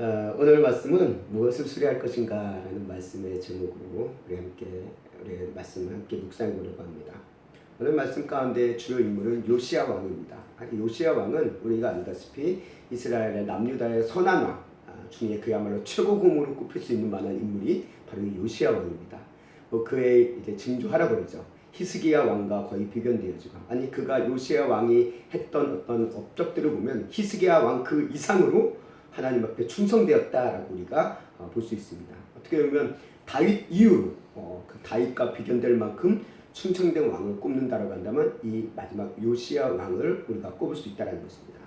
오늘 말씀은 무엇을 수리할 것인가 라는 말씀의 제목으로 우리 말씀을 함께 묵상해 보려고 합니다. 오늘 말씀 가운데 주요 인물은 요시야 왕입니다. 요시야 왕은 우리가 알다시피 이스라엘의 남유다의 선한 왕 중에 그야말로 최고공으로 꼽힐 수 있는 만한 인물이 바로 이 요시야 왕입니다. 그의 이제 증조 할아버지죠. 히스기야 왕과 거의 비견되어지고, 그가 요시야 왕이 했던 어떤 업적들을 보면 히스기야 왕 그 이상으로 하나님 앞에 충성되었다라고 우리가 볼 수 있습니다. 어떻게 보면 다윗 이후로 그 다윗과 비견될 만큼 충성된 왕을 꼽는다라고 한다면 이 마지막 요시야 왕을 우리가 꼽을 수 있다는 것입니다.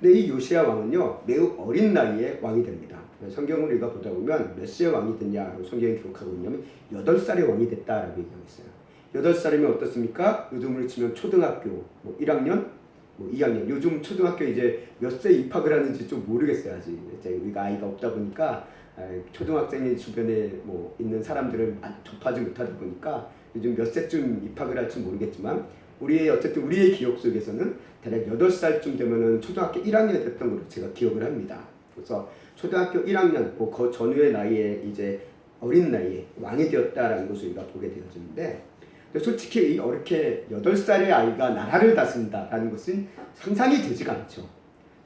근데 이 요시야 왕은요 매우 어린 나이에 왕이 됩니다. 성경을 우리가 보다 보면 몇 시에 왕이 됐냐고 성경이 기록하고 있냐면 8살에 왕이 됐다라고 얘기하고 있어요. 8살이면 어떻습니까? 요즘으로 치면 초등학교 1학년 2학년, 요즘 초등학교 이제 몇 세 입학을 하는지 좀 모르겠어요. 아직 이제 우리가 아이가 없다 보니까 초등학생의 주변에 있는 사람들을 접하지 못하다 보니까 요즘 몇 세쯤 입학을 할지 모르겠지만 어쨌든 우리의 기억 속에서는 대략 8살쯤 되면은 초등학교 1학년이 됐던 걸로 제가 기억을 합니다. 그래서 초등학교 1학년 그 전후의 나이에 이제 어린 나이에 왕이 되었다라는 것을 우리가 보게 되어지는데, 솔직히 이렇게 8살의 아이가 나라를 다스린다라는 것은 상상이 되지가 않죠.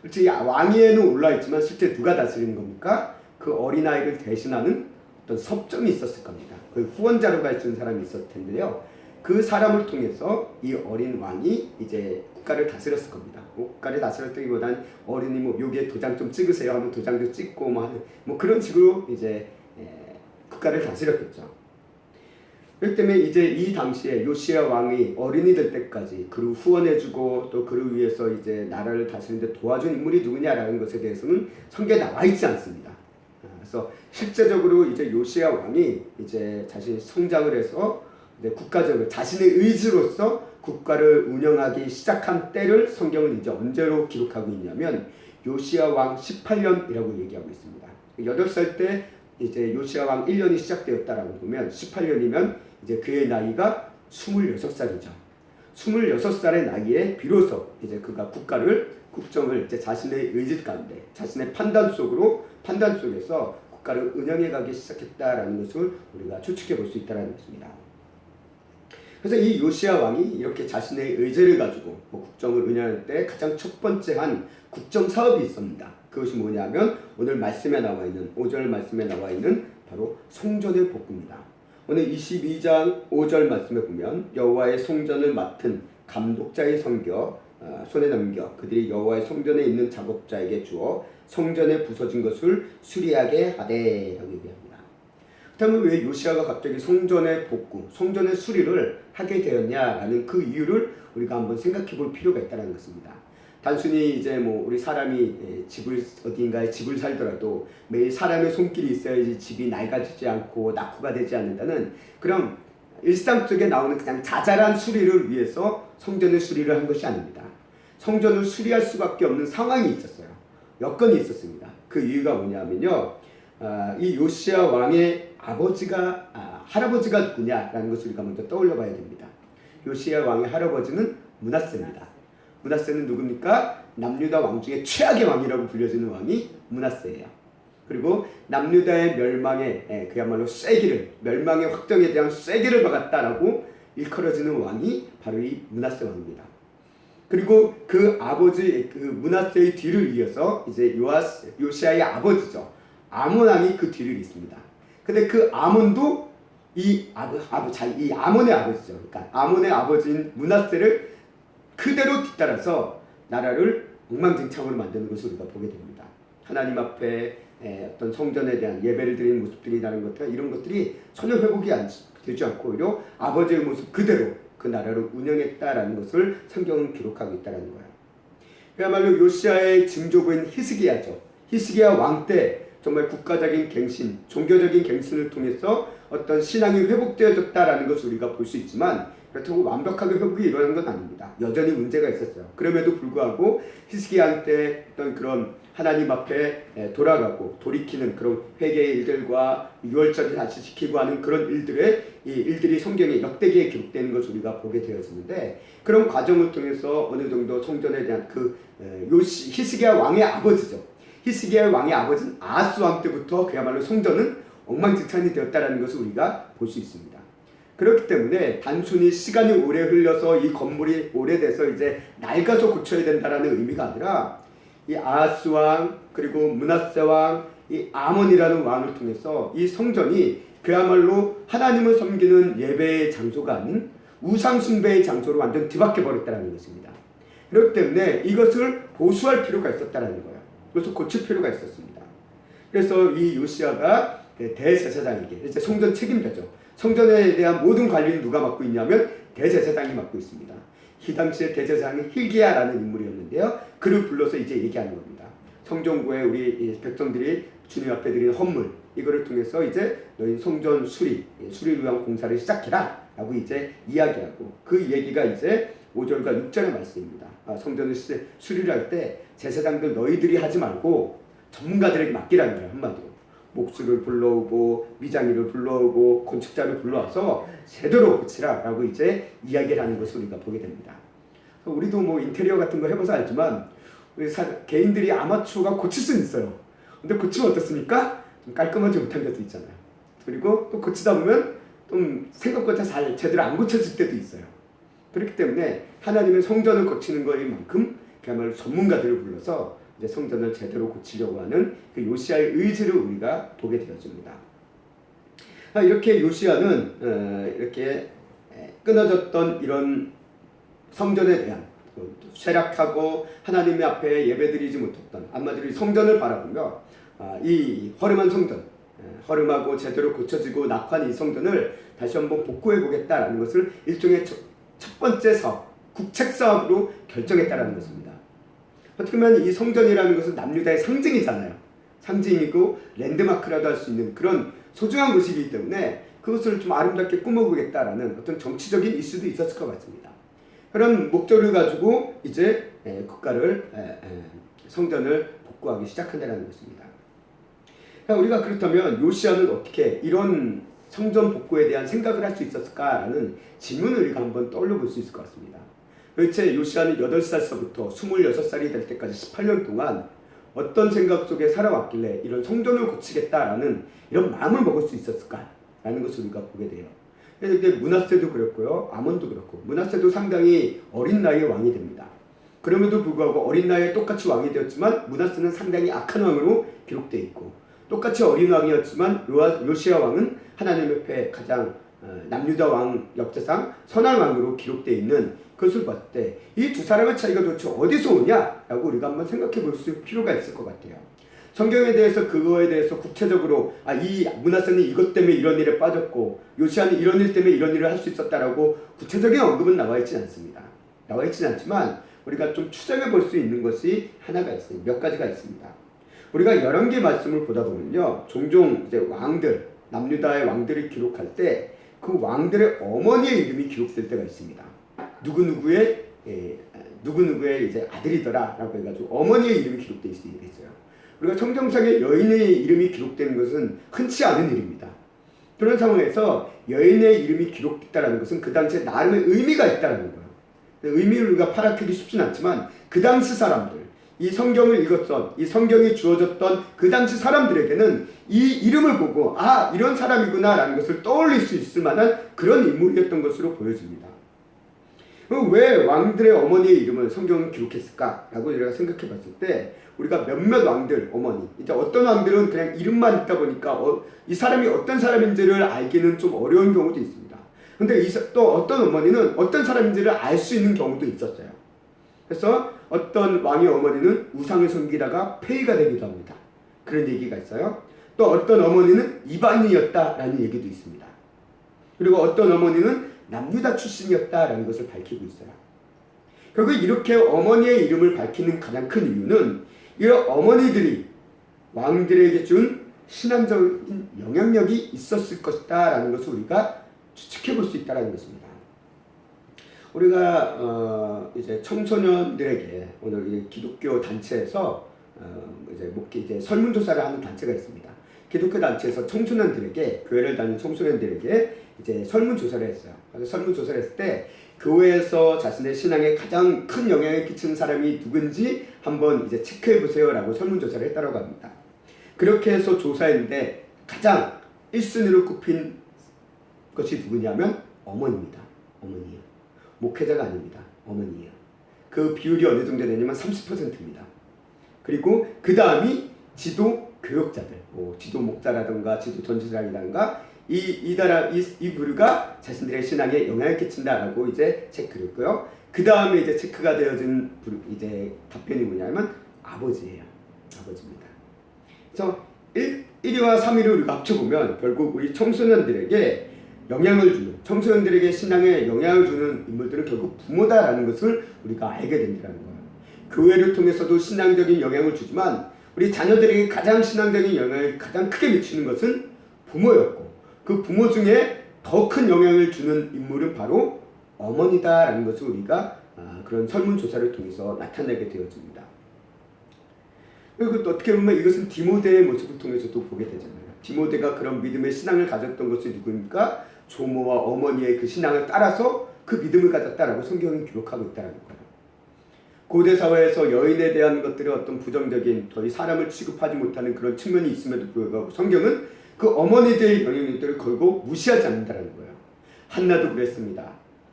솔직히 왕위에는 올라있지만 실제 누가 다스리는 겁니까? 그 어린아이를 대신하는 어떤 섭정이 있었을 겁니다. 그 후원자로 갈 수 있는 사람이 있었을 텐데요. 그 사람을 통해서 이 어린 왕이 이제 국가를 다스렸을 겁니다. 국가를 다스렸다기보다는 어린이 여기에 도장 좀 찍으세요 하면 도장도 찍고 하는 그런 식으로 이제 국가를 다스렸겠죠. 그렇기 때문에 이제 이 당시에 요시야 왕이 어린이 될 때까지 그를 후원해주고 또 그를 위해서 이제 나라를 다스리는데 도와준 인물이 누구냐라는 것에 대해서는 성경에 나와 있지 않습니다. 그래서 실제적으로 이제 요시야 왕이 이제 자신이 성장을 해서 이제 국가적으로 자신의 의지로서 국가를 운영하기 시작한 때를 성경은 이제 언제로 기록하고 있냐면 요시야 왕 18년이라고 얘기하고 있습니다. 8살 때 이제 요시야 왕 1년이 시작되었다라고 보면 18년이면 이제 그의 나이가 26살이죠. 26살의 나이에 비로소 이제 그가 국정을 이제 자신의 의지 가운데 자신의 판단 속에서 국가를 운영해 가기 시작했다라는 것을 우리가 추측해 볼 수 있다는 것입니다. 그래서 이 요시야 왕이 이렇게 자신의 의지를 가지고 국정을 운영할 때 가장 첫 번째 한 국정 사업이 있습니다. 그것이 뭐냐면 오늘 말씀에 나와 있는 5절 말씀에 나와 있는 바로 성전의 복구입니다. 오늘 22장 5절 말씀에 보면 여호와의 성전을 맡은 감독자의 손에 넘겨 그들이 여호와의 성전에 있는 작업자에게 주어 성전에 부서진 것을 수리하게 하되라고 얘기합니다. 그렇다면 왜 요시야가 갑자기 성전의 복구, 성전의 수리를 하게 되었냐라는 그 이유를 우리가 한번 생각해 볼 필요가 있다는 것입니다. 단순히 이제 우리 사람이 어딘가에 집을 살더라도 매일 사람의 손길이 있어야지 집이 낡아지지 않고 낙후가 되지 않는다는 그런 일상 속에 나오는 그냥 자잘한 수리를 위해서 성전의 수리를 한 것이 아닙니다. 성전을 수리할 수밖에 없는 상황이 있었어요. 여건이 있었습니다. 그 이유가 뭐냐면요, 이 요시야 왕의 할아버지가 누구냐라는 것을 우리가 먼저 떠올려 봐야 됩니다. 요시야 왕의 할아버지는 므낫세입니다. 므낫세는 누굽니까? 남유다 왕 중에 최악의 왕이라고 불려지는 왕이 므낫세예요. 그리고 남유다의 멸망에 그야말로 멸망의 확정에 대한 쐐기를 박았다라고 일컬어지는 왕이 바로 이 므낫세 왕입니다. 그리고 그 아버지 므낫세의 뒤를 이어서 이제 요시야의 아버지죠, 아몬 왕이 그 뒤를 잇습니다. 근데 그 아몬도 이 아몬의 아버지죠. 그러니까 아몬의 아버지인 므낫세를 그대로 뒤따라서 나라를 엉망진창으로 만드는 것을 우리가 보게 됩니다. 하나님 앞에 어떤 성전에 대한 예배를 드리는 모습들이라는 것들, 이런 것들이 전혀 회복이 되지 않고 오히려 아버지의 모습 그대로 그 나라를 운영했다라는 것을 성경은 기록하고 있다는 거예요. 그야말로 요시야의 증조부인 히스기야죠. 히스기야 왕 때 정말 국가적인 갱신, 종교적인 갱신을 통해서 어떤 신앙이 회복되어졌다라는 것을 우리가 볼 수 있지만 그렇다고 완벽하게 회복이 일어난 건 아닙니다. 여전히 문제가 있었어요. 그럼에도 불구하고 히스기야 때 어떤 그런 하나님 앞에 돌아가고 돌이키는 그런 회개의 일들과 유월절을 다시 지키고 하는 그런 일들이 성경에 역대기에 기록되는 것을 우리가 보게 되었는데, 그런 과정을 통해서 어느 정도 성전에 대한 히스기야 왕의 아버지죠. 히스기야의 왕의 아버지인 아하스 왕 때부터 그야말로 성전은 엉망진창이 되었다는 것을 우리가 볼 수 있습니다. 그렇기 때문에 단순히 시간이 오래 흘려서 이 건물이 오래돼서 이제 낡아서 고쳐야 된다라는 의미가 아니라 이 아하스 왕 그리고 므낫세 왕, 이 아몬이라는 왕을 통해서 이 성전이 그야말로 하나님을 섬기는 예배의 장소가 아닌 우상 숭배의 장소로 완전 뒤바뀌어 버렸다는 것입니다. 그렇기 때문에 이것을 보수할 필요가 있었다는 거예요. 이것을 고칠 필요가 있었습니다. 그래서 이 요시야가 대제사장에게 이제 성전 책임자죠. 성전에 대한 모든 관리를 누가 맡고 있냐면 대제사장이 맡고 있습니다. 이 당시에 대제사장이 hil기야라는 인물이었는데요. 그를 불러서 이제 얘기하는 겁니다. 성전구에 우리 백성들이 주님 앞에 드리는 헌물 이거를 통해서 이제 너희 성전 수리를 위한 공사를 시작해라 라고 이제 이야기하고, 그 얘기가 이제 5절과 6절의 말씀입니다. 성전을 수리를 할 때 제사장들 너희들이 하지 말고 전문가들에게 맡기라는 거예요. 한마디로 목수를 불러오고 미장이를 불러오고 건축자를 불러와서 제대로 고치라 라고 이제 이야기를 하는 것을 우리가 보게 됩니다. 우리도 뭐 인테리어 같은 거 해봐서 알지만 우리 개인들이 아마추어가 고칠 수는 있어요. 근데 고치면 어떻습니까? 좀 깔끔하지 못한 것도 있잖아요. 그리고 또 고치다 보면 좀 생각보다 잘 제대로 안 고쳐질 때도 있어요. 그렇기 때문에 하나님의 성전을 고치는 것인 만큼 그야말로 전문가들을 불러서 이제 성전을 제대로 고치려고 하는 그 요시야의 의지를 우리가 보게 되어집니다. 이렇게 요시야는 이렇게 끊어졌던 이런 성전에 대한 쇠락하고 하나님의 앞에 예배드리지 못했던, 한마디로 성전을 바라보며 이 허름한 성전, 허름하고 제대로 고쳐지고 낙한 이 성전을 다시 한번 복구해 보겠다라는 것을 일종의 첫 번째 사업, 국책 사업으로 결정했다라는 것입니다. 어떻게 보면 이 성전이라는 것은 남유다의 상징이잖아요. 상징이고 랜드마크라도 할 수 있는 그런 소중한 곳이기 때문에 그것을 좀 아름답게 꾸며보겠다라는 어떤 정치적인 이슈도 있었을 것 같습니다. 그런 목적을 가지고 이제 국가를 성전을 복구하기 시작한다는 것입니다. 우리가 그렇다면 요시야는 어떻게 이런 성전 복구에 대한 생각을 할 수 있었을까라는 질문을 우리가 한번 떠올려 볼 수 있을 것 같습니다. 도대체 요시야는 8살서부터 26살이 될 때까지 18년 동안 어떤 생각 속에 살아왔길래 이런 성전을 고치겠다라는 이런 마음을 먹을 수 있었을까라는 것을 우리가 보게 돼요. 그런데 므낫세도 그렇고요, 아몬도 그렇고, 므낫세도 상당히 어린 나이에 왕이 됩니다. 그럼에도 불구하고 어린 나이에 똑같이 왕이 되었지만 므낫세는 상당히 악한 왕으로 기록되어 있고, 똑같이 어린 왕이었지만 요시야 왕은 하나님 옆에 가장 남유다 왕 역사상 선한 왕으로 기록되어 있는 것을 봤을 때 이 두 사람의 차이가 도대체 어디서 오냐라고 우리가 한번 생각해 볼 필요가 있을 것 같아요. 성경에 대해서 그거에 대해서 구체적으로 이 므낫세는 이것 때문에 이런 일에 빠졌고 요시야는 이런 일 때문에 이런 일을 할 수 있었다라고 구체적인 언급은 나와 있지는 않습니다. 나와 있지는 않지만 우리가 좀 추정해 볼 수 있는 것이 하나가 있어요. 몇 가지가 있습니다. 우리가 열왕기 말씀을 보다 보면요, 종종 이제 왕들, 남유다의 왕들을 기록할 때 그 왕들의 어머니의 이름이 기록될 때가 있습니다. 누구누구의 이제 아들이더라라고 해가지고 어머니의 이름이 기록될 수 있어요. 우리가 성경상에 여인의 이름이 기록되는 것은 흔치 않은 일입니다. 그런 상황에서 여인의 이름이 기록됐다는 것은 그 당시에 나름의 의미가 있다는 거예요. 의미를 우리가 파악하기 쉽진 않지만 그 당시 사람들, 이 성경을 읽었던, 이 성경이 주어졌던 그 당시 사람들에게는 이 이름을 보고 이런 사람이구나 라는 것을 떠올릴 수 있을 만한 그런 인물이었던 것으로 보여집니다. 왜 왕들의 어머니의 이름을 성경은 기록했을까? 라고 우리가 생각해 봤을 때 우리가 몇몇 왕들 어머니, 이제 어떤 왕들은 그냥 이름만 있다 보니까 이 사람이 어떤 사람인지를 알기는 좀 어려운 경우도 있습니다. 근데 또 어떤 어머니는 어떤 사람인지를 알 수 있는 경우도 있었어요. 그래서 어떤 왕의 어머니는 우상을 섬기다가 폐위가 되기도 합니다. 그런 얘기가 있어요. 또 어떤 어머니는 이방인이었다라는 얘기도 있습니다. 그리고 어떤 어머니는 남유다 출신이었다라는 것을 밝히고 있어요. 결국 이렇게 어머니의 이름을 밝히는 가장 큰 이유는 이 어머니들이 왕들에게 준 신앙적인 영향력이 있었을 것이다 라는 것을 우리가 추측해 볼 수 있다는 것입니다. 우리가 이제 청소년들에게 오늘 기독교 단체에서 이제 설문조사를 하는 단체가 있습니다. 기독교 단체에서 청소년들에게, 교회를 다니는 청소년들에게 이제 설문조사를 했어요. 그래서 설문조사를 했을 때 교회에서 자신의 신앙에 가장 큰 영향을 끼치는 사람이 누군지 한번 이제 체크해 보세요라고 설문조사를 했다고 합니다. 그렇게 해서 조사했는데 가장 1순위로 꼽힌 것이 누구냐면 어머니입니다. 어머니예요. 목회자가 아닙니다. 어머니예요. 그 비율이 어느 정도 되냐면 30%입니다. 그리고 그 다음이 지도 교육자들, 지도 목사라든가 지도 전도사라든가 이 부류가 자신들의 신앙에 영향을 끼친다라고 이제 체크를 했고요. 그 다음에 이제 체크가 되어진 이제 답변이 뭐냐면 아버지예요. 아버지입니다. 그래서 1위와 3위를 우리가 합쳐보면 결국 우리 청소년들에게 영향을 주는, 청소년들에게 신앙에 영향을 주는 인물들은 결국 부모다라는 것을 우리가 알게 된다는 거예요. 교회를 통해서도 신앙적인 영향을 주지만 우리 자녀들에게 가장 신앙적인 영향을 가장 크게 미치는 것은 부모였고, 그 부모 중에 더 큰 영향을 주는 인물은 바로 어머니다라는 것을 우리가 그런 설문조사를 통해서 나타내게 되어집니다. 그리고 또 어떻게 보면 이것은 디모데의 모습을 통해서도 보게 되잖아요. 디모데가 그런 믿음의 신앙을 가졌던 것이 누구입니까? 조모와 어머니의 그 신앙을 따라서 그 믿음을 가졌다라고 성경은 기록하고 있다는 거예요. 고대 사회에서 여인에 대한 것들의 어떤 부정적인, 더 사람을 취급하지 못하는 그런 측면이 있음에도 불구하고 성경은 그 어머니들의 영향력들을 걸고 무시하지 않는다는 거예요. 한나도 그랬습니다.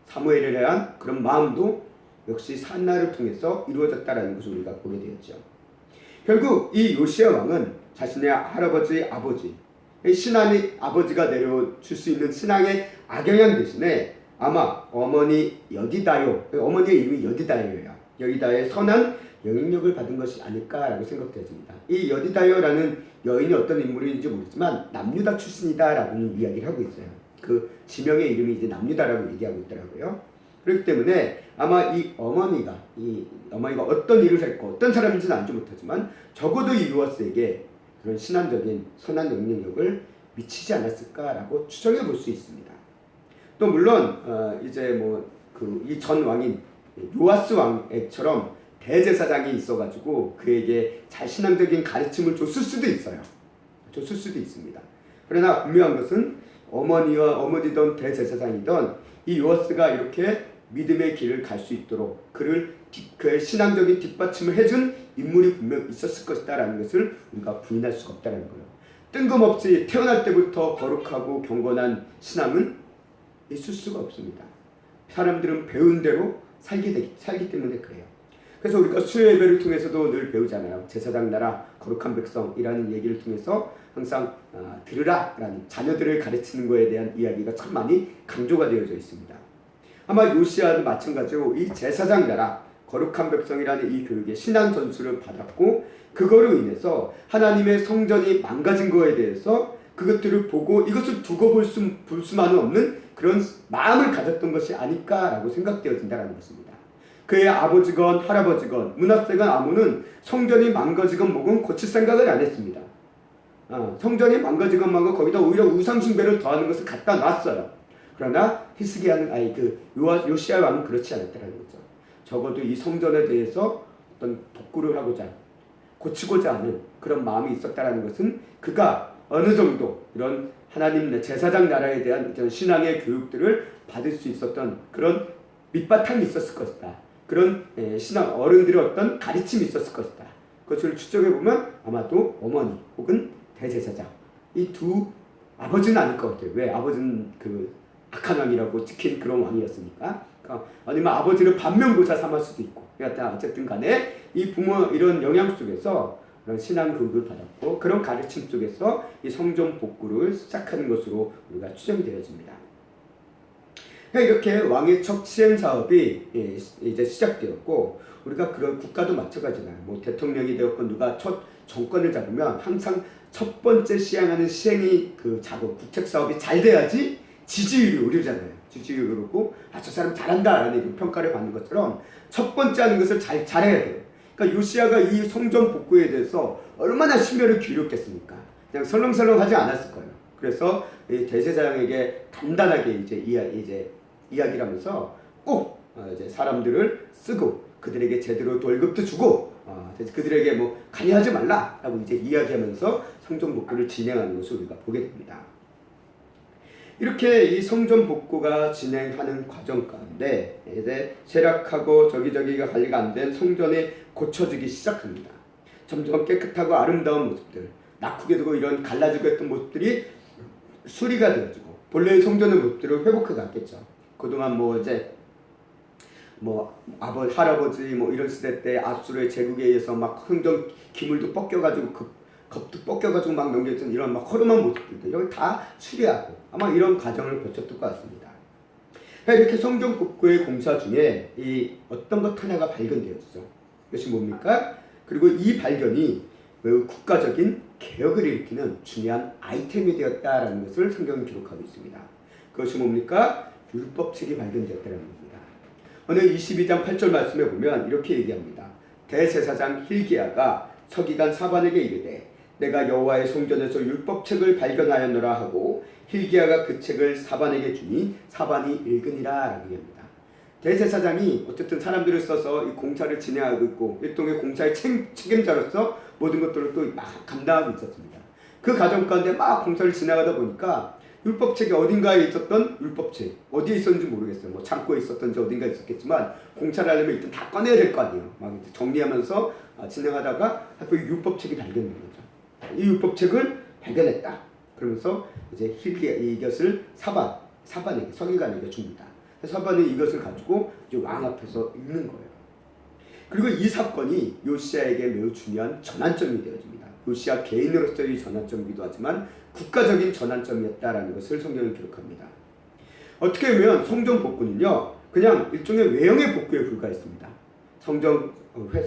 사무엘에 대한 그런 마음도 역시 한나를 통해서 이루어졌다는 것을 우리가 보게 되었죠. 결국 이 요시야 왕은 자신의 할아버지, 아버지, 신앙의 아버지가 내려줄 수 있는 신앙의 악영향 대신에 아마 어머니 여디다요, 어머니의 이름이 여디다요예요. 여디다의 선한 영향력을 받은 것이 아닐까라고 생각되어집니다. 이 여디다요라는 여인이 어떤 인물인지 모르지만 남유다 출신이다라고는 이야기를 하고 있어요. 그 지명의 이름이 이제 남유다라고 얘기하고 있더라고요. 그렇기 때문에 아마 이 어머니가 어떤 일을 했고 어떤 사람인지는 알지 못하지만 적어도 이 요아스에게 그런 신앙적인 선한 영향력을 미치지 않았을까라고 추정해 볼 수 있습니다. 또 물론 이제 뭐 이 전 왕인 요아스 왕처럼 대제사장이 있어가지고 그에게 잘 신앙적인 가르침을 줬을 수도 있어요. 줬을 수도 있습니다. 그러나 분명한 것은 어머니던 대제사장이던 이 요아스가 이렇게 믿음의 길을 갈 수 있도록 그의 신앙적인 뒷받침을 해준 인물이 분명 있었을 것이다라는 것을 우리가 부인할 수가 없다는 거예요. 뜬금없이 태어날 때부터 거룩하고 경건한 신앙은 있을 수가 없습니다. 사람들은 배운 대로 살기 때문에 그래요. 그래서 우리가 수요 예배를 통해서도 늘 배우잖아요. 제사장 나라 거룩한 백성이라는 얘기를 통해서 항상 들으라라는 자녀들을 가르치는 것에 대한 이야기가 참 많이 강조가 되어져 있습니다. 아마 요시야도 마찬가지로 이 제사장 나라 거룩한 백성이라는 이 교육에 신앙 전수를 받았고 그거로 인해서 하나님의 성전이 망가진 거에 대해서 그것들을 보고 이것을 두고 볼 수만은 없는 그런 마음을 가졌던 것이 아닐까라고 생각되어진다는 것입니다. 그의 아버지건 할아버지건 므낫세건 아몬은 성전이 망가지건 뭐건 고칠 생각을 안 했습니다. 성전이 망가지건 뭐건 거기다 오히려 우상숭배를 더하는 것을 갖다 놨어요. 그러나 히스기야는 요시야 왕은 그렇지 않았다는 거죠. 적어도 이 성전에 대해서 어떤 복구를 하고자 고치고자 하는 그런 마음이 있었다는 것은 그가 어느 정도 이런 하나님 제사장 나라에 대한 이런 신앙의 교육들을 받을 수 있었던 그런 밑바탕이 있었을 것이다. 그런 신앙 어른들의 어떤 가르침이 있었을 것이다. 그것을 추적해 보면 아마도 어머니 혹은 대제사장 이 두 아버지는 아닐 것 같아요. 왜? 아버지는 그 악한 왕이라고 찍힌 그런 왕이었으니까. 아니면 아버지를 반면교사 삼을 수도 있고. 어쨌든 간에 이 부모 이런 영향 속에서 그런 신앙 교육을 받았고 그런 가르침 속에서 이 성전 복구를 시작하는 것으로 우리가 추정이 되어집니다. 이렇게 왕의 첫 시행 사업이 이제 시작되었고 우리가 그런 국가도 마찬가지잖아요. 뭐 대통령이 되었건 누가 첫 정권을 잡으면 항상 첫 번째 시행하는 시행이 그 작업 국책 사업이 잘 돼야지 지지율이 오르잖아요. 지지율이 오르고 저 사람 잘한다라는 평가를 받는 것처럼 첫 번째 하는 것을 잘해야 돼요. 그러니까 요시야가 이 성전 복구에 대해서 얼마나 심혈을 기울였겠습니까? 그냥 설렁설렁 하지 않았을 거예요. 그래서 이 대제사장에게 단단하게 이제 이야기를 하면서 꼭 이제 사람들을 쓰고 그들에게 제대로 월급도 주고 그들에게 뭐 관여하지 말라라고 이제 이야기하면서 성전 복구를 진행하는 것을 우리가 보게 됩니다. 이렇게 이 성전 복구가 진행하는 과정 가운데 이제 쇠락하고 저기저기가 관리가 안 된 성전이 고쳐지기 시작합니다. 점점 깨끗하고 아름다운 모습들, 낙후게 되고 이런 갈라지고 했던 모습들이 수리가 되어지고 본래의 성전의 모습들을 회복해 갔겠죠. 그동안 뭐 이제 뭐 할아버지 뭐 이런 시대 때 아수르의 제국에 의해서 막 성전 기물도 벗겨가지고 겁도 벗겨가지고 막 넘겨진 이런 막 허름한 모습들도 여기 다 수리하고 아마 이런 과정을 거쳤을 것 같습니다. 이렇게 성전 복구의 공사 중에 이 어떤 것 하나가 발견되었죠. 이것이 뭡니까? 그리고 이 발견이 매우 국가적인 개혁을 일으키는 중요한 아이템이 되었다라는 것을 성경은 기록하고 있습니다. 그것이 뭡니까? 율법책이 발견되었다는 겁니다. 오늘 22장 8절 말씀에 보면 이렇게 얘기합니다. 대제사장 힐기야가 서기관 사반에게 이르되 내가 여호와의 성전에서 율법책을 발견하였노라 하고 힐기야가 그 책을 사반에게 주니 사반이 읽으니라 라고 얘기합니다. 대제사장이 어쨌든 사람들을 써서 이 공사를 진행하고 있고 일종의 공사의 책임자로서 모든 것들을 또 막 감당하고 있었습니다. 그 과정 가운데 막 공사를 진행하다 보니까 율법책이 어딘가에 있었던 율법책 어디에 있었는지 모르겠어요. 뭐 창고에 있었던지 어딘가에 있었겠지만 공사를 하려면 일단 다 꺼내야 될 거 아니에요. 막 정리하면서 진행하다가 하필 율법책이 발견된 거죠. 이 율법책을 발견했다. 그러면서 이제 이것을 사반에게 서기관에게 줍니다. 사반은 이것을 가지고 이제 왕 앞에서 읽는 거예요. 그리고 이 사건이 요시야에게 매우 중요한 전환점이 되어집니다. 요시야 개인으로서의 전환점이기도 하지만 국가적인 전환점이었다라는 것을 성경이 기록합니다. 어떻게 보면 성전 복구는요, 그냥 일종의 외형의 복구에 불과했습니다. 성전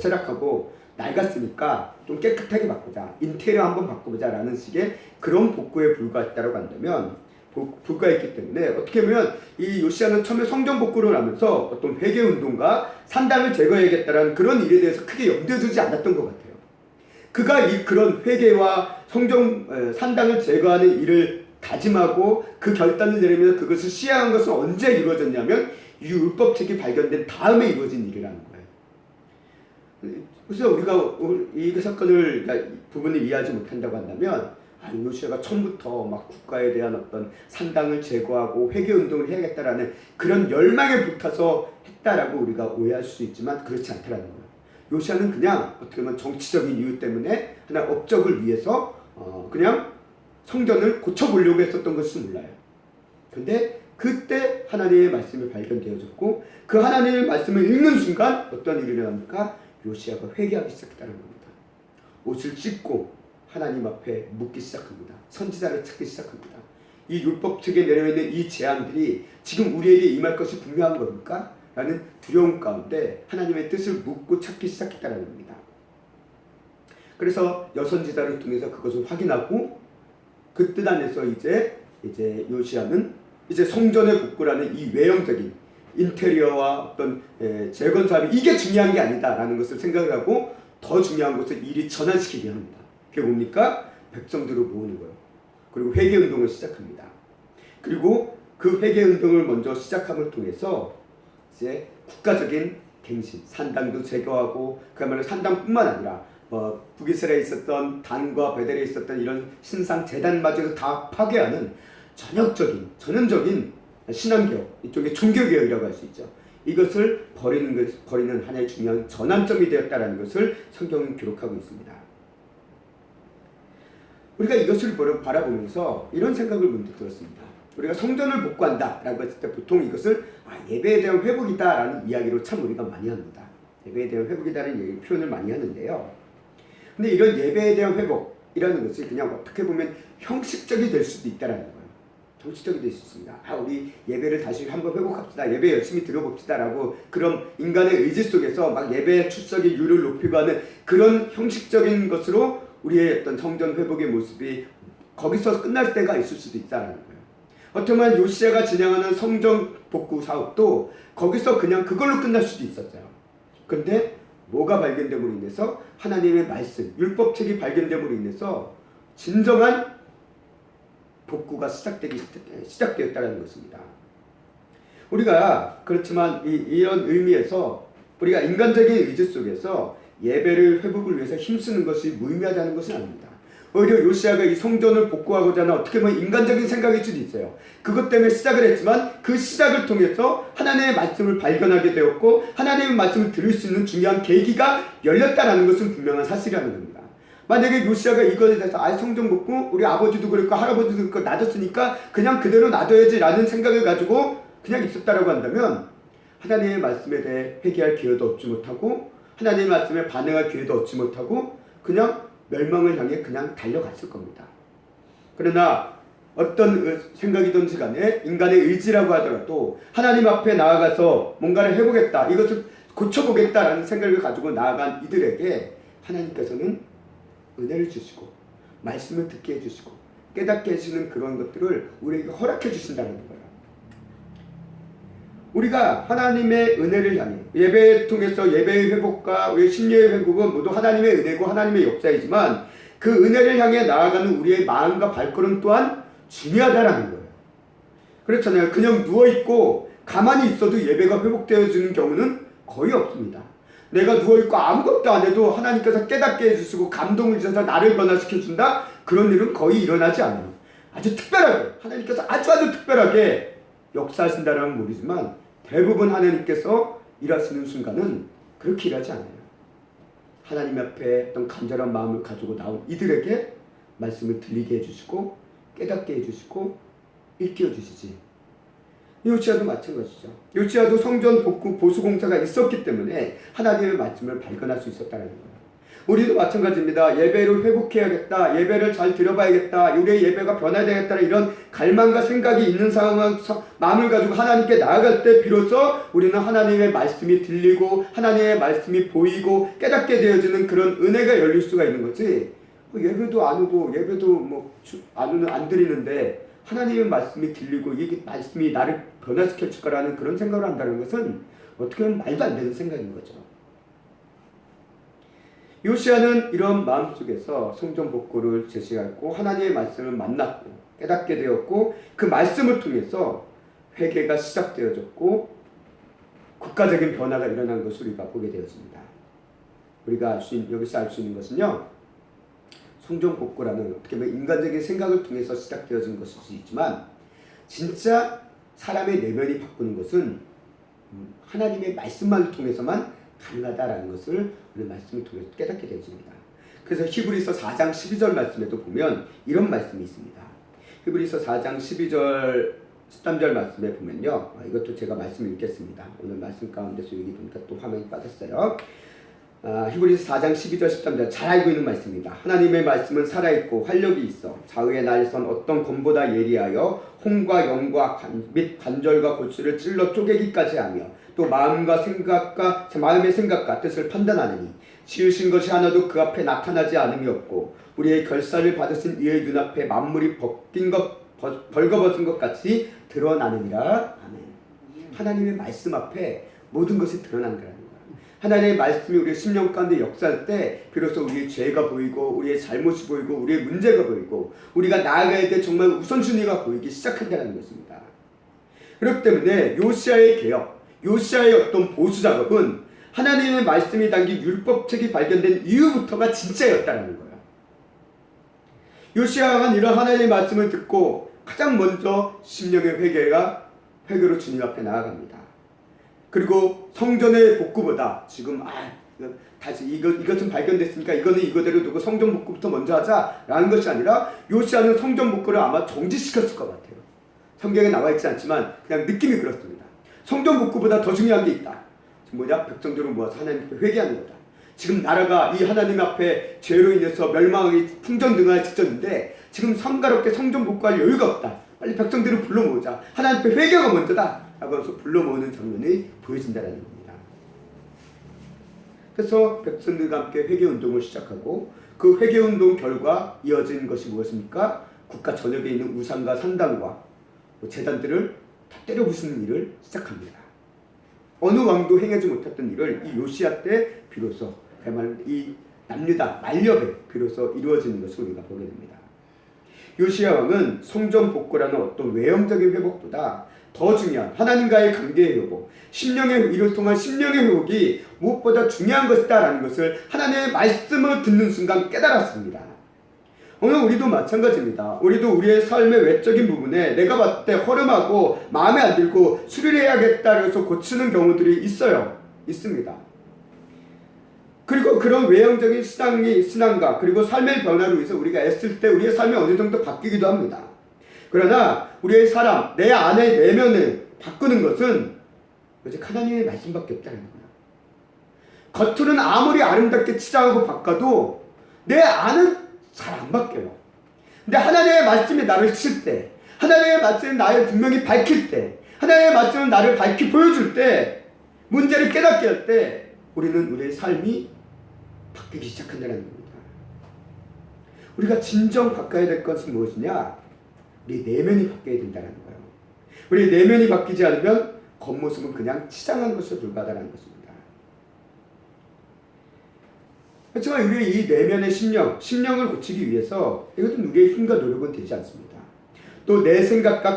쇠락하고 낡았으니까 좀 깨끗하게 바꾸자, 인테리어 한번 바꿔보자 라는 식의 그런 복구에 불과했다고 한다면 불과했기 때문에 어떻게 보면 이 요시야는 처음에 성전 복구를 하면서 어떤 회개 운동과 산당을 제거해야겠다라는 그런 일에 대해서 크게 염두에 두지 않았던 것 같아요. 그가 그런 회개와 산당을 제거하는 일을 다짐하고 그 결단을 내리면서 그것을 시행한 것은 언제 이루어졌냐면 이 율법책이 발견된 다음에 이루어진 일이라는 거예요. 그래서 우리가 이 사건을 부분을 이해하지 못한다고 한다면 요시야가 처음부터 막 국가에 대한 어떤 산당을 제거하고 회개 운동을 해야겠다라는 그런 열망에 불타서 했다라고 우리가 오해할 수 있지만 그렇지 않다라는 거예요. 요시야는 그냥 어떻게 보면 정치적인 이유 때문에 하나 업적을 위해서 그냥 성전을 고쳐보려고 했었던 것을 몰라요. 근데 그때 하나님의 말씀이 발견되어졌고 그 하나님의 말씀을 읽는 순간 어떤 일이 일어납니까? 요시야가 회개하기 시작했다는 겁니다. 옷을 찢고 하나님 앞에 묻기 시작합니다. 선지자를 찾기 시작합니다. 이 율법책에 내려있는 이 제안들이 지금 우리에게 임할 것이 분명한 겁니까? 라는 두려움 가운데 하나님의 뜻을 묻고 찾기 시작했다는 겁니다. 그래서 여선지자를 통해서 그것을 확인하고 그 뜻 안에서 이제 요시야는 이제 성전의 복구라는 이 외형적인 인테리어와 어떤 재건 사업이 이게 중요한 게 아니다라는 것을 생각을 하고 더 중요한 것을 일이 전환시키게 합니다. 그게 뭡니까? 백성들을 모으는 거예요. 그리고 회개 운동을 시작합니다. 그리고 그 회개 운동을 먼저 시작함을 통해서 이제 국가적인 갱신, 산당도 제거하고 그야말로 산당뿐만 아니라 북이스라엘에 있었던 단과 베델에 있었던 이런 신상 제단마저도 다 파괴하는 전형적인 신앙개혁, 이쪽에 종교개혁이라고 할 수 있죠. 이것을 버리는 하나의 중요한 전환점이 되었다는 것을 성경은 기록하고 있습니다. 우리가 이것을 바라보면서 이런 생각을 문득 들었습니다. 우리가 성전을 복구한다라고 했을 때 보통 이것을 예배에 대한 회복이다라는 이야기로 참 우리가 많이 합니다. 예배에 대한 회복이다라는 표현을 많이 하는데요. 근데 이런 예배에 대한 회복이라는 것이 그냥 어떻게 보면 형식적이 될 수도 있다라는 거예요. 형식적이 될 수 있습니다. 우리 예배를 다시 한번 회복합시다. 예배 열심히 드려봅시다라고 그런 인간의 의지 속에서 막 예배 출석의 율을 높이고 하는 그런 형식적인 것으로 우리의 어떤 성전 회복의 모습이 거기서 끝날 때가 있을 수도 있다는 거예요. 어떻게 보면 요시야가 진행하는 성전 복구 사업도 거기서 그냥 그걸로 끝날 수도 있었어요. 근데 뭐가 발견됨으로 인해서 하나님의 말씀, 율법책이 발견됨으로 인해서 진정한 복구가 시작되었다는 것입니다. 우리가 그렇지만 이런 의미에서 우리가 인간적인 의지 속에서 예배를 회복을 위해서 힘쓰는 것이 무의미하다는 것은 아닙니다. 오히려 요시야가 이 성전을 복구하고자 하는 어떻게 보면 인간적인 생각일 수도 있어요. 그것 때문에 시작을 했지만 그 시작을 통해서 하나님의 말씀을 발견하게 되었고 하나님의 말씀을 들을 수 있는 중요한 계기가 열렸다는 것은 분명한 사실이라는 겁니다. 만약에 요시야가 이것에 대해서 성전 복구 우리 아버지도 그랬고 할아버지도 그랬고 놔뒀으니까 그냥 그대로 놔둬야지 라는 생각을 가지고 그냥 있었다라고 한다면 하나님의 말씀에 대해 회개할 기회도 얻지 못하고 하나님의 말씀에 반응할 기회도 얻지 못하고 그냥 멸망을 향해 그냥 달려갔을 겁니다. 그러나 어떤 생각이든지 간에 인간의 의지라고 하더라도 하나님 앞에 나아가서 뭔가를 해보겠다, 이것을 고쳐보겠다라는 생각을 가지고 나아간 이들에게 하나님께서는 은혜를 주시고 말씀을 듣게 해주시고 깨닫게 해주시는 그런 것들을 우리에게 허락해 주신다는 거예요. 우리가 하나님의 은혜를 향해 예배를 통해서 예배의 회복과 우리의 심리의 회복은 모두 하나님의 은혜고 하나님의 역사이지만 그 은혜를 향해 나아가는 우리의 마음과 발걸음 또한 중요하다라는 거예요. 그렇잖아요. 그냥 누워있고 가만히 있어도 예배가 회복되어지는 경우는 거의 없습니다. 내가 누워있고 아무것도 안 해도 하나님께서 깨닫게 해주시고 감동을 주셔서 나를 변화시켜준다? 그런 일은 거의 일어나지 않아요. 아주 특별하게 하나님께서 아주 특별하게 역사하신다라는 모르지만 대부분 하나님께서 일하시는 순간은 그렇게 일하지 않아요. 하나님 앞에 어떤 간절한 마음을 가지고 나온 이들에게 말씀을 들리게 해주시고 깨닫게 해주시고 일깨워 주시지. 요시야도 마찬가지죠. 요시야도 성전 복구 보수 공사가 있었기 때문에 하나님의 말씀을 발견할 수 있었다는 거예요. 우리도 마찬가지입니다. 예배를 회복해야겠다, 예배를 잘 드려봐야겠다, 우리의 예배가 변화되겠다 이런 갈망과 생각이 있는 상황에서 마음을 가지고 하나님께 나아갈 때 비로소 우리는 하나님의 말씀이 들리고 하나님의 말씀이 보이고 깨닫게 되어지는 그런 은혜가 열릴 수가 있는 거지. 예배도 안 오고 예배도 안 드리는데 하나님의 말씀이 들리고 이 말씀이 나를 변화시켜 줄 거라는 그런 생각을 한다는 것은 어떻게 보면 말도 안 되는 생각인 거죠. 요시야는 이런 마음속에서 성전 복구를 제시하고 하나님의 말씀을 만났고 깨닫게 되었고 그 말씀을 통해서 회개가 시작되어졌고 국가적인 변화가 일어난 것을 우리가 보게 되었습니다. 우리가 여기서 알 수 있는 것은요, 성전 복구라는 어떻게 보면 인간적인 생각을 통해서 시작되어진 것일 수 있지만 진짜 사람의 내면이 바꾸는 것은 하나님의 말씀만을 통해서만 가능하다라는 것을 오늘 말씀을 통해서 깨닫게 되어집니다. 그래서 히브리서 4장 12절 말씀에도 보면 이런 말씀이 있습니다. 히브리서 4장 12절 13절 말씀에 보면요, 이것도 제가 말씀을 읽겠습니다. 오늘 말씀 가운데서 여기 보니까 또 화면이 빠졌어요. 히브리서 4장 12절 13절 잘 알고 있는 말씀입니다. 하나님의 말씀은 살아있고 활력이 있어 좌우의 날선 어떤 검보다 예리하여 혼과 영과 및 관절과 골수를 찔러 쪼개기까지 하며 또 마음의 생각과 뜻을 판단하느니 지으신 것이 하나도 그 앞에 나타나지 않음이 없고 우리의 결사를 받으신 이의 눈앞에 만물이 벌거벗은 것 같이 드러나느니라. 아멘. 하나님의 말씀 앞에 모든 것이 드러난다는 거예요. 하나님의 말씀이 우리의 심령 가운데 역사할 때 비로소 우리의 죄가 보이고 우리의 잘못이 보이고 우리의 문제가 보이고 우리가 나아가야 될 정말 우선순위가 보이기 시작한다는 것입니다. 그렇기 때문에 요시야의 개혁, 요시야의 어떤 보수 작업은 하나님의 말씀이 담긴 율법책이 발견된 이후부터가 진짜였다는 거예요. 요시야가 이런 하나님의 말씀을 듣고 가장 먼저 심령의 회개로 주님 앞에 나아갑니다. 그리고 성전의 복구보다 지금 다시 이것은 발견됐으니까 이거는 이거대로 두고 성전 복구부터 먼저 하자라는 것이 아니라 요시야는 성전 복구를 아마 정지시켰을 것 같아요. 성경에 나와 있지 않지만 그냥 느낌이 그렇습니다. 성전 복구보다 더 중요한 게 있다. 백성들을 모아서 하나님 앞에 회개하는 거다. 지금 나라가 이 하나님 앞에 죄로 인해서 멸망하기 풍전등할 직전인데 지금 성가롭게 성전 복구할 여유가 없다. 빨리 백성들을 불러 모으자. 하나님 앞에 회개가 먼저다. 라고 해서 불러 모으는 장면이 보여진다는 겁니다. 그래서 백성들과 함께 회개운동을 시작하고 그 회개운동 결과 이어진 것이 무엇입니까? 국가 전역에 있는 우상과 산당과 제단들을 다 때려 부수는 일을 시작합니다. 어느 왕도 행하지 못했던 일을 이 요시야 때 비로소 그야말로 이 남유다 만렵에 비로소 이루어지는 것을 우리가 보게 됩니다. 요시야 왕은 성전 복구라는 어떤 외형적인 회복보다 더 중요한 하나님과의 관계의 회복, 이를 통한 심령의 회복이 무엇보다 중요한 것이다라는 것을 하나님의 말씀을 듣는 순간 깨달았습니다. 오늘 우리도 마찬가지입니다. 우리도 우리의 삶의 외적인 부분에 내가 봤을 때 허름하고 마음에 안 들고 수리해야겠다 해서 고치는 경우들이 있어요. 있습니다. 그리고 그런 외형적인 신앙과 그리고 삶의 변화로 인해서 우리가 애쓸 때 우리의 삶이 어느 정도 바뀌기도 합니다. 그러나 우리의 사람, 내 안의 내면을 바꾸는 것은 오직 하나님의 말씀밖에 없다는 거예요. 겉으로는 아무리 아름답게 치장하고 바꿔도 내 안은 잘 안 바뀌어요. 근데 하나님의 말씀이 나를 칠 때, 하나님의 말씀이 나를 분명히 밝힐 때, 하나님의 말씀은 나를 밝히 보여줄 때, 문제를 깨닫게 할 때 우리는 우리의 삶이 바뀌기 시작한다는 겁니다. 우리가 진정 바꿔야 될 것은 무엇이냐? 우리 내면이 바뀌어야 된다는 거예요. 우리 내면이 바뀌지 않으면 겉모습은 그냥 치장한 것에 불과하다는 것입니다. 하지만 우리의 이 내면의 심령을 고치기 위해서 이것은 우리의 힘과 노력은 되지 않습니다. 또 내 생각과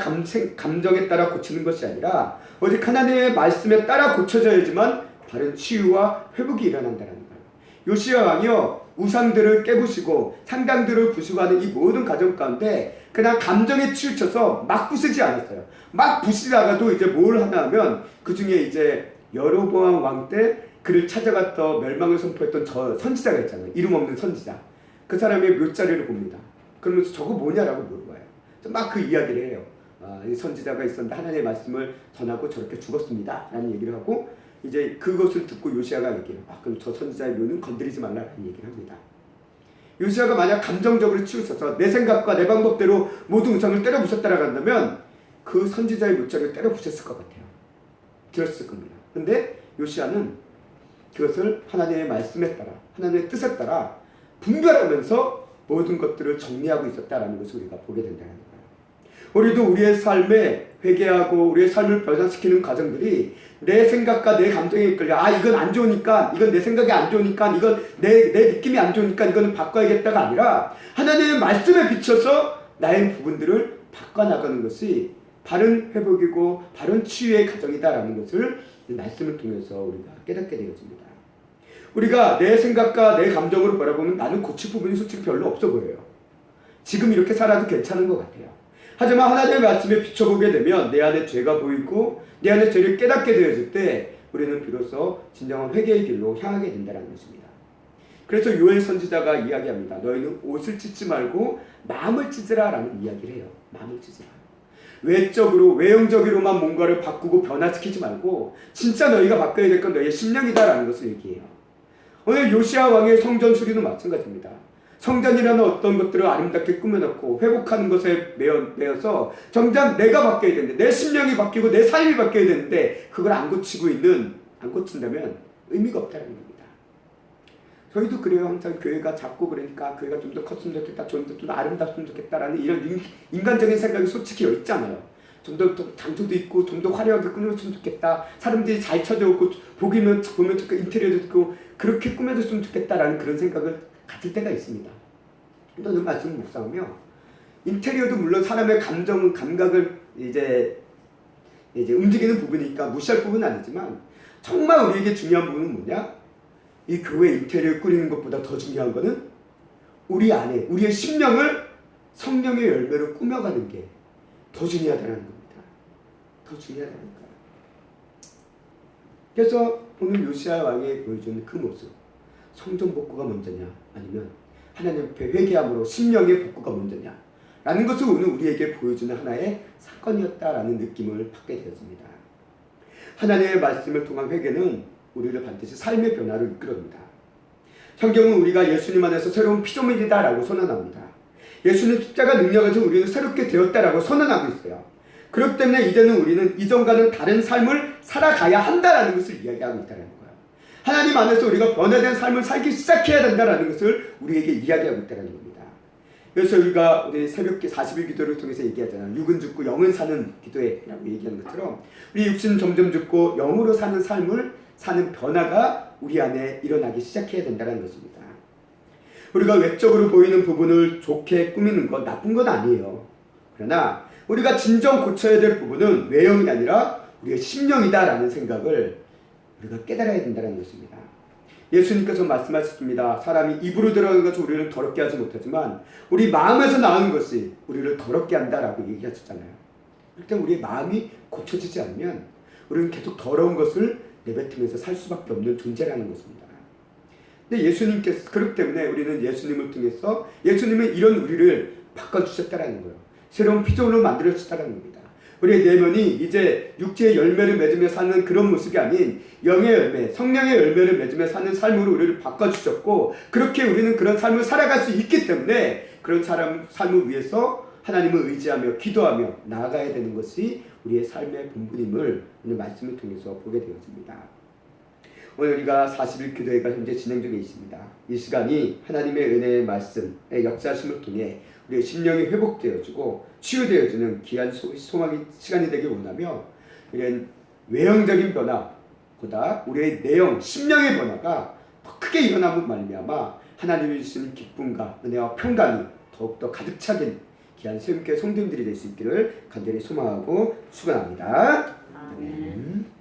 감정에 따라 고치는 것이 아니라 오직 하나님의 말씀에 따라 고쳐져야지만 바른 치유와 회복이 일어난다는 거예요. 요시야 왕이요, 우상들을 깨부시고 상당들을 부수고 하는 이 모든 과정 가운데 그냥 감정에 치우쳐서 막 부수지 않았어요. 막 부시다가도 이제 뭘 하나 하면 그 중에 이제 여로보암 왕 때 그를 찾아갔던 멸망을 선포했던 저 선지자가 있잖아요. 이름 없는 선지자. 그 사람의 묘자리를 봅니다. 그러면서 저거 뭐냐라고 물어봐요. 막 그 이야기를 해요. 이 선지자가 있었는데 하나님의 말씀을 전하고 저렇게 죽었습니다 라는 얘기를 하고 이제 그것을 듣고 요시야가 얘기해요. 그럼 저 선지자의 묘는 건드리지 말라라는 얘기를 합니다. 요시야가 만약 감정적으로 치우쳐서 내 생각과 내 방법대로 모든 우상을 때려 부셨다라고 한다면 그 선지자의 묘자리를 때려 부셨을 것 같아요. 들었을 겁니다. 근데 요시야는 그것을 하나님의 말씀에 따라 하나님의 뜻에 따라 분별하면서 모든 것들을 정리하고 있었다라는 것을 우리가 보게 된다는 거예요. 우리도 우리의 삶에 회개하고 우리의 삶을 변화시키는 과정들이 내 생각과 내 감정에 이끌려 이건 안 좋으니까 이건 내 생각이 안 좋으니까 이건 내 느낌이 안 좋으니까 이거는 바꿔야겠다가 아니라 하나님의 말씀에 비춰서 나의 부분들을 바꿔나가는 것이 바른 회복이고 바른 치유의 과정이다라는 것을 이 말씀을 통해서 우리가 깨닫게 되어집니다. 우리가 내 생각과 내 감정으로 바라보면 나는 고칠 부분이 솔직히 별로 없어 보여요. 지금 이렇게 살아도 괜찮은 것 같아요. 하지만 하나님의 말씀에 비춰보게 되면 내 안에 죄가 보이고 내 안에 죄를 깨닫게 되어질 때 우리는 비로소 진정한 회개의 길로 향하게 된다는 것입니다. 그래서 요엘 선지자가 이야기합니다. 너희는 옷을 찢지 말고 마음을 찢으라 라는 이야기를 해요. 마음을 찢으라. 외적으로 외형적으로만 뭔가를 바꾸고 변화시키지 말고 진짜 너희가 바꿔야 될 건 너희의 심령이다라는 것을 얘기해요. 오늘 요시야 왕의 성전 수리도 마찬가지입니다. 성전이라는 어떤 것들을 아름답게 꾸며놓고 회복하는 것에 매여서 정작 내가 바뀌어야 되는데 내 심령이 바뀌고 내 삶이 바뀌어야 되는데 그걸 안 고친다면 의미가 없다는 겁니다. 저희도 그래요. 항상 교회가 작고 그러니까 교회가 좀 더 컸으면 좋겠다, 좀 더 아름답으면 좋겠다라는 이런 인간적인 생각이 솔직히 있잖아요. 좀 더 장소도 있고 좀 더 화려하게 꾸며줬으면 좋겠다. 사람들이 잘 찾아오고 보면 좋겠고 인테리어도 있고 그렇게 꾸며줬으면 좋겠다라는 그런 생각을 가질 때가 있습니다. 저는 말씀을 묵상하며 인테리어도 물론 사람의 감각을 이제 움직이는 부분이니까 무시할 부분은 아니지만 정말 우리에게 중요한 부분은 뭐냐? 이 교회 인테리어 꾸리는 것보다 더 중요한 것은 우리 안에 우리의 심령을 성령의 열매로 꾸며가는 게 더 중요하다는 겁니다. 더 중요하다는 거예요. 그래서 오늘 요시야 왕이 보여주는 그 모습, 성전 복구가 먼저냐 아니면 하나님 앞에 회개함으로 심령의 복구가 먼저냐 라는 것을 오늘 우리에게 보여주는 하나의 사건이었다라는 느낌을 받게 되었습니다. 하나님의 말씀을 통한 회개는 우리를 반드시 삶의 변화로 이끌어옵니다. 성경은 우리가 예수님 안에서 새로운 피조물이다라고 선언합니다. 예수님 십자가 능력에서 우리는 새롭게 되었다라고 선언하고 있어요. 그렇기 때문에 이제는 우리는 이전과는 다른 삶을 살아가야 한다라는 것을 이야기하고 있다는 거예요. 하나님 안에서 우리가 변화된 삶을 살기 시작해야 된다라는 것을 우리에게 이야기하고 있다는 겁니다. 그래서 우리 새벽기 40일 기도를 통해서 얘기하잖아요. 육은 죽고 영은 사는 기도회라고 얘기하는 것처럼 우리 육신은 점점 죽고 영으로 사는 삶을 사는 변화가 우리 안에 일어나기 시작해야 된다는 것입니다. 우리가 외적으로 보이는 부분을 좋게 꾸미는 건 나쁜 건 아니에요. 그러나 우리가 진정 고쳐야 될 부분은 외형이 아니라 우리의 심령이다라는 생각을 우리가 깨달아야 된다는 것입니다. 예수님께서 말씀하셨습니다. 사람이 입으로 들어가는 것을 우리를 더럽게 하지 못하지만 우리 마음에서 나오는 것이 우리를 더럽게 한다라고 얘기하셨잖아요. 그럴 때 우리의 마음이 고쳐지지 않으면 우리는 계속 더러운 것을 내뱉으면서 살 수밖에 없는 존재라는 것입니다. 근데 예수님께서 그렇기 때문에 우리는 예수님을 통해서 예수님은 이런 우리를 바꿔주셨다라는 거예요. 새로운 피조물로 만들어주셨다라는 겁니다. 우리의 내면이 이제 육체의 열매를 맺으며 사는 그런 모습이 아닌 영의 열매, 성령의 열매를 맺으며 사는 삶으로 우리를 바꿔주셨고, 그렇게 우리는 그런 삶을 살아갈 수 있기 때문에 그런 삶을 위해서 하나님을 의지하며 기도하며 나아가야 되는 것이 우리의 삶의 본분임을 오늘 말씀을 통해서 보게 되었습니다. 오늘 우리가 40일 기도회가 현재 진행 중에 있습니다. 이 시간이 하나님의 은혜의 말씀의 역사심을 통해 우리의 심령이 회복되어지고 치유되어지는 귀한 소망의 시간이 되길 원하며, 이런 외형적인 변화보다 우리의 내용, 심령의 변화가 더 크게 일어나면 말미암아 하나님이 주시는 기쁨과 은혜와 평강이 더욱더 가득 차긴 귀한 새움교회 성도님들이 될 수 있기를 간절히 소망하고 축원합니다. 아멘.